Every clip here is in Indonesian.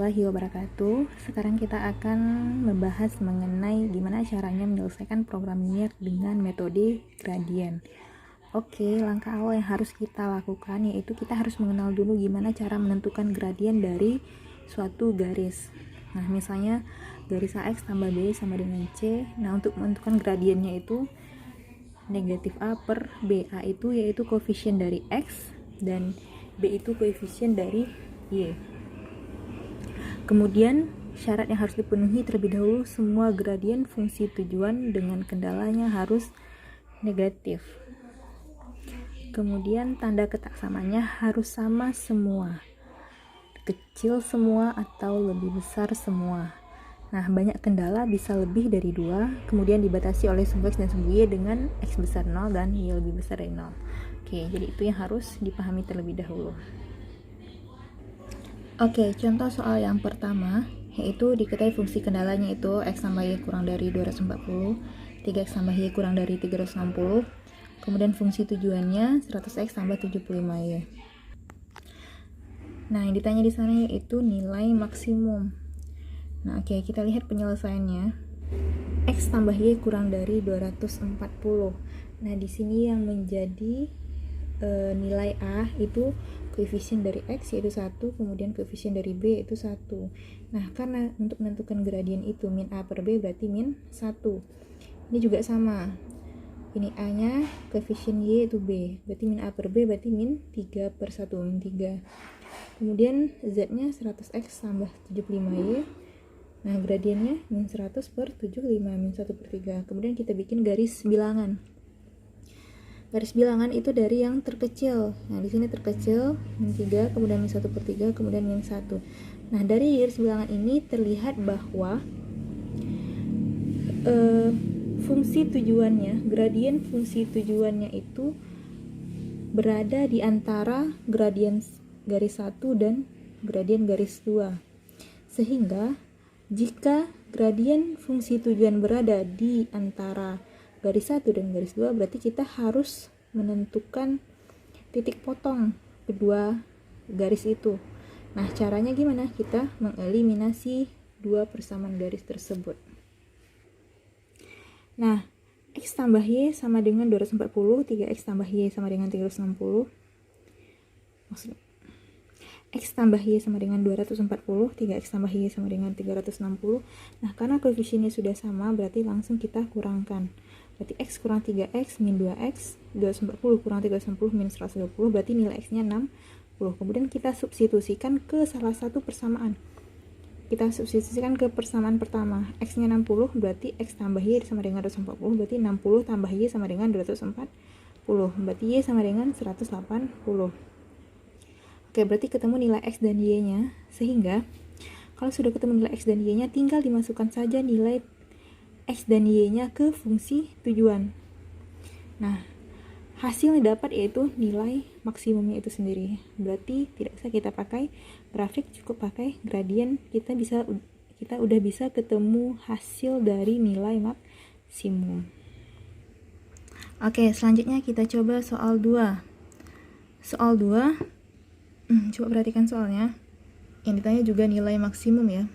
warahmatullahi wabarakatuh. Sekarang kita akan membahas mengenai gimana caranya menyelesaikan program linear dengan metode gradien. Oke, langkah awal yang harus kita lakukan yaitu kita harus mengenal dulu gimana cara menentukan gradien dari suatu garis. Nah, misalnya garis AX tambah B sama dengan C. Nah, untuk menentukan gradiennya itu negatif A per B. A itu yaitu koefisien dari X dan B itu koefisien dari Y. Kemudian syarat yang harus dipenuhi terlebih dahulu, semua gradien fungsi tujuan dengan kendalanya harus negatif. Kemudian tanda ketaksamannya harus sama semua, kecil semua atau lebih besar semua. Nah, banyak kendala bisa lebih dari 2, kemudian dibatasi oleh sumbu X dan sumbu Y dengan X besar 0 dan Y lebih besar dari 0. Oke, jadi itu yang harus dipahami terlebih dahulu. Oke, contoh soal yang pertama, yaitu diketahui fungsi kendalanya itu X tambah Y kurang dari 240, 3X tambah Y kurang dari 360, kemudian fungsi tujuannya 100X tambah 75Y. Nah, yang ditanya di sana yaitu nilai maksimum. Nah, oke, kita lihat penyelesaiannya. X tambah Y kurang dari 240. Nah, di sini yang menjadi nilai A itu koefisien dari X yaitu 1, kemudian koefisien dari B yaitu 1. Nah, karena untuk menentukan gradien itu min A per B berarti min 1. Ini juga sama. Ini A-nya, koefisien Y itu B. Berarti min A per B berarti min 3 per 1, min 3. Kemudian Z-nya 100X tambah 75Y. Nah, gradiennya min 100 per 75, min 1 per 3. Kemudian kita bikin garis bilangan. Garis bilangan itu dari yang terkecil. Nah, di sini terkecil, min 3, kemudian min 1 per 3, kemudian min 1. Nah, dari garis bilangan ini terlihat bahwa fungsi tujuannya, gradien fungsi tujuannya itu berada di antara gradien garis 1 dan gradien garis 2. Sehingga jika gradien fungsi tujuan berada di antara garis 1 dan garis 2, berarti kita harus menentukan titik potong kedua garis itu. Nah, caranya gimana? Kita mengeliminasi dua persamaan garis tersebut. Nah, X tambah Y sama dengan 240, 3X tambah Y sama dengan 360. Maksudnya X tambah Y sama dengan 240, 3X tambah Y sama dengan 360. Nah, karena koefisiennya sudah sama, berarti langsung kita kurangkan. Berarti X kurang 3X min 2X, 240 kurang 360 min 120, berarti nilai X-nya 60. Kemudian kita substitusikan ke salah satu persamaan. Kita substitusikan ke persamaan pertama. X-nya 60, berarti X tambah Y sama dengan 240, berarti 60 tambah Y sama dengan 240. Berarti Y sama dengan 180. Oke, berarti ketemu nilai X dan Y-nya, sehingga kalau sudah ketemu nilai X dan Y-nya, tinggal dimasukkan saja nilai X dan Y-nya ke fungsi tujuan. Nah, hasilnya dapat yaitu nilai maksimumnya itu sendiri. Berarti tidak usah kita pakai grafik, cukup pakai gradien, kita udah bisa ketemu hasil dari nilai maksimum. Oke, selanjutnya kita coba soal 2. Soal 2, coba perhatikan soalnya. Yang ditanya juga nilai maksimum ya.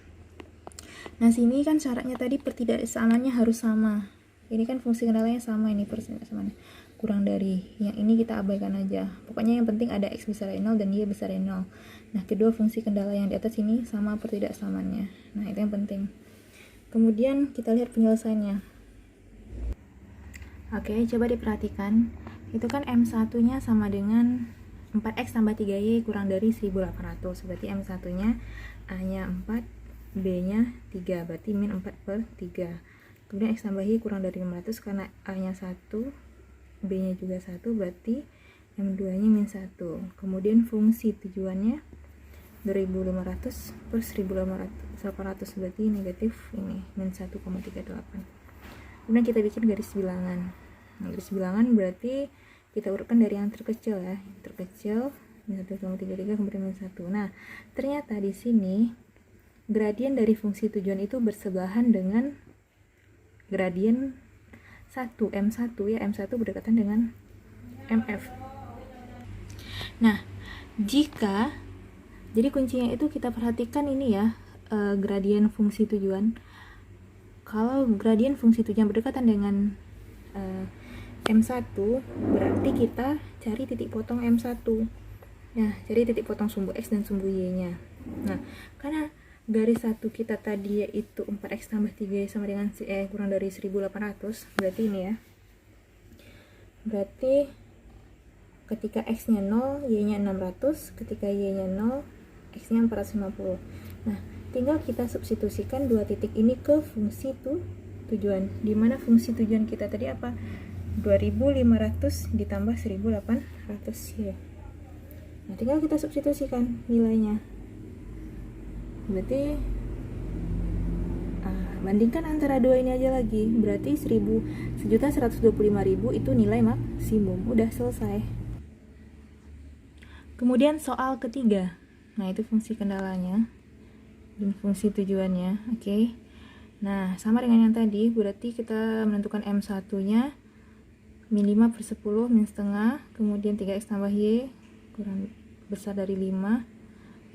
Nah, sini kan syaratnya tadi pertidaksamaannya harus sama. Ini kan fungsi kendalanya sama, ini pertidaksamaannya kurang dari. Yang ini kita abaikan aja. Pokoknya yang penting ada X besar dari 0 dan Y besar dari 0. Nah, kedua fungsi kendala yang di atas ini sama pertidaksamaannya. Nah, itu yang penting. Kemudian kita lihat penyelesaiannya. Oke, coba diperhatikan. Itu kan M1-nya sama dengan 4X tambah 3Y kurang dari 1800. Berarti M1-nya A-nya 4, B-nya 3. Berarti min 4 per 3. Kemudian X tambah Y kurang dari 500 karena A-nya 1, B-nya juga 1. Berarti M2-nya min 1. Kemudian fungsi tujuannya 2500 per 1800. Berarti negatif ini, min 1,38. Kemudian kita bikin garis bilangan. Nah, garis bilangan berarti kita urutkan dari yang terkecil ya. Terkecil min 1,33, kemudian min 1. Nah, ternyata di sini gradien dari fungsi tujuan itu bersebelahan dengan gradien 1, M1 ya. M1 berdekatan dengan MF. Nah, jika Jadi kuncinya itu kita perhatikan ini ya, gradien fungsi tujuan. Kalau gradien fungsi tujuan berdekatan dengan M1, berarti kita cari titik potong M1. Nah, cari titik potong sumbu X dan sumbu Y-nya. Nah, karena garis 1 kita tadi yaitu 4X tambah 3Y sama dengan kurang dari 1800, berarti ini ya. Berarti ketika X-nya 0, Y-nya 600, ketika Y-nya 0, X-nya 450. Nah, tinggal kita substitusikan dua titik ini ke fungsi tujuan. Dimana fungsi tujuan kita tadi apa? 2500 ditambah 1800 ya. Nah, tinggal kita substitusikan nilainya. Berarti bandingkan antara dua ini aja lagi. Berarti 1.125.000 itu nilai maksimum. Udah selesai. Kemudian soal ketiga. Nah, itu fungsi kendalanya dan fungsi tujuannya. Oke. Nah, sama dengan yang tadi, berarti kita menentukan M1-nya min 5 per 10 min setengah, kemudian 3X tambah Y kurang besar dari 5,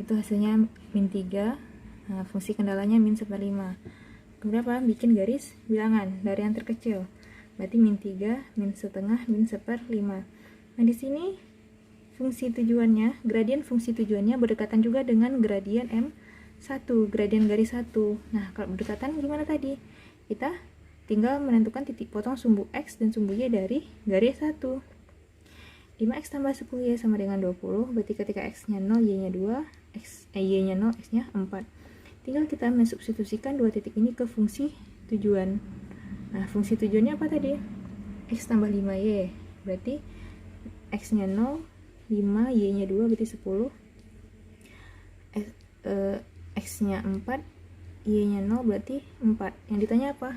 itu hasilnya min 3. Nah, fungsi kendalanya min 1/5. Kemudian apa? Bikin garis bilangan dari yang terkecil, berarti min 3, min setengah, min 1/5. Nah, di sini fungsi tujuannya, gradien fungsi tujuannya berdekatan juga dengan gradien M1, gradien garis 1. Nah, kalau berdekatan gimana tadi? Kita tinggal menentukan titik potong sumbu X dan sumbu Y dari garis 1. 5X tambah 10Y sama dengan 20, berarti ketika X-nya 0, Y-nya 2, Y-nya 0, X-nya 4. Tinggal kita mensubstitusikan dua titik ini ke fungsi tujuan. Nah, fungsi tujuannya apa tadi? X tambah 5Y, berarti X-nya 0, 5, Y-nya 2, berarti 10. X-nya 4, Y-nya 0, berarti 4. Yang ditanya apa?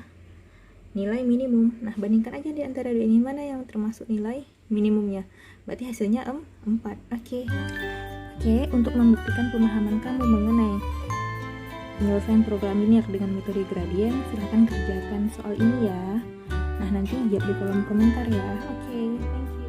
Nilai minimum. Nah, bandingkan aja di antara dua ini mana yang termasuk nilai minimumnya. Berarti hasilnya 4. Oke, untuk membuktikan pemahaman kamu mengenai penyelesaian program linear dengan metode gradien, silahkan kerjakan soal ini ya. Nah, nanti jawab di kolom komentar ya. Oke, thank you.